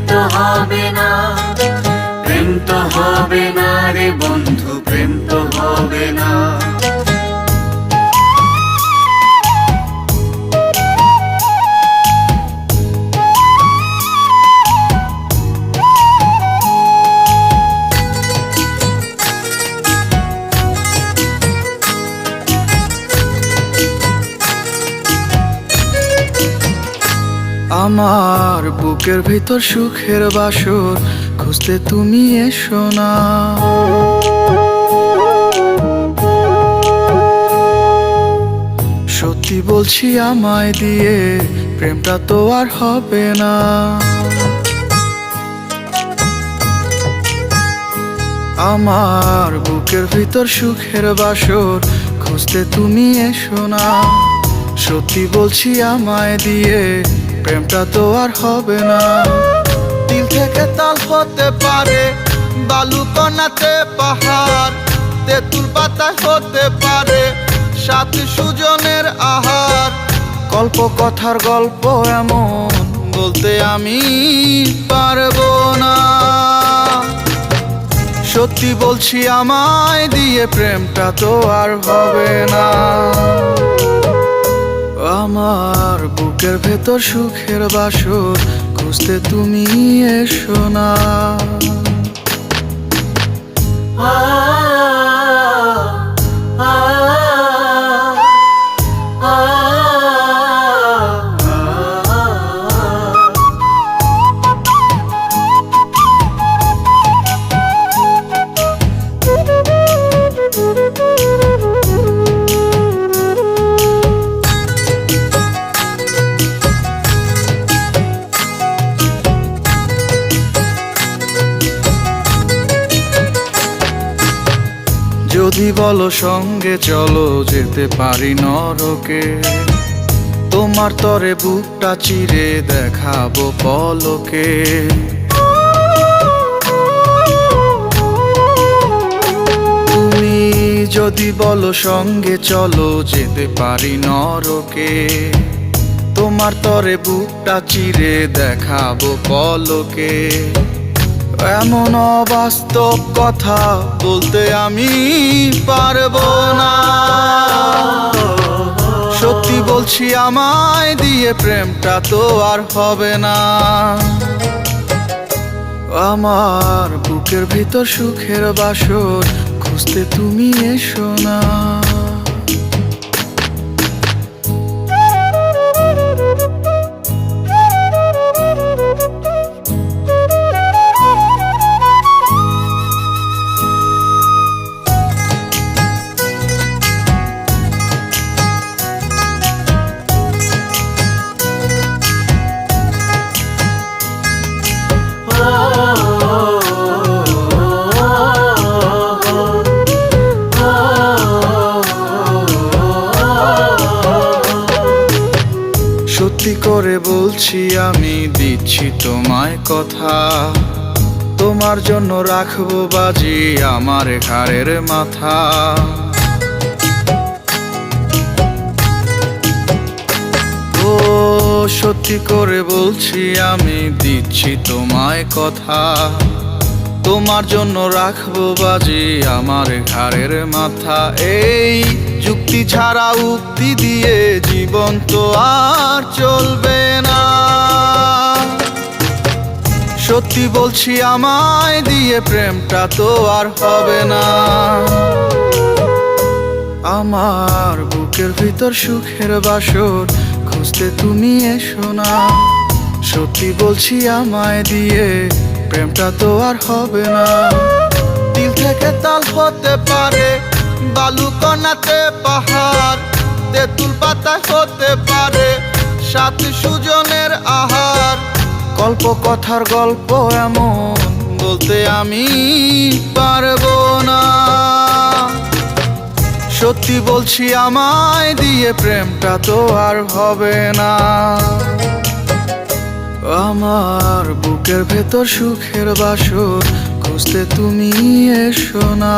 তো হবে না, প্রেম তো হবে না রে বন্ধু, প্রেম তো হবে না। আমার বুকের ভিতর সুখের বাসর খুঁজতে তুমি এসো না। সত্যি বলছি আমায় দিয়ে প্রেমটা তো আর হবে না। আমার বুকের ভিতর সুখের বাসর খুঁজতে তুমি এসো না। সত্যি বলছি আমায় দিয়ে প্রেমটা তো আর হবে না। দিল থেকে তাল হতে পারে, বালু কণাতে পাহাড়, তেঁতুল পাতায় হতে পারে সাত সুজনের আহার। গল্প কথার গল্প এমন বলতে আমি পারবো না। সত্যি বলছি আমায় দিয়ে প্রেমটা তো আর হবে না। আমার বুকের ভেতর সুখের বাসর খুঁজতে তুমি এসো না। যদি বলো সঙ্গে চলো যেতে পারি নরকে, তোমার তরে বুকটা চিরে দেখাবো পলকে। তুমি যদি বলো সঙ্গে চলো যেতে পারি নরকে, তোমার তরে বুকটা চিরে দেখাবো পলকে। এমন অবাস্তব কথা বলতে আমি পারবো না। সত্যি বলছি আমায় দিয়ে প্রেমটা তো আর হবে না। আমার বুকের ভিতর সুখের বাসর খুঁজতে তুমি এসো না। সত্যি করে বলছি আমি দিচ্ছি তোমায় কথা, তোমার জন্য রাখবো বাজি আমার ঘাড়ের মাথা। ও সত্যি করে বলছি আমি দিচ্ছি তোমায় কথা, তোমার জন্য রাখবো বাজি আমার ঘাড়ের মাথা। এই যুক্তি ছাড়া উক্তি দিয়ে জীবন তো আর চলবে না। সত্যি বলছি আমায় দিয়ে প্রেমটা তো আর হবে না। আমার বুকের ভিতর সুখের বাসর খুঁজতে তুমি এসো না। সত্যি বলছি আমায় দিয়ে প্রেমটা তো আর হবে না। দিল থেকে তাল হতে পারে, বালু কণাতে পাহাড়, তেঁতুল পাতায় হতে পারে সাত সুজনের আহার। গল্প কথার গল্প এমন বলতে আমি পারবো না। সত্যি বলছি আমায় দিয়ে প্রেমটা তো আর হবে না। আমার বুকের ভেতর সুখের বাসর খুঁজতে তুমি এসো না।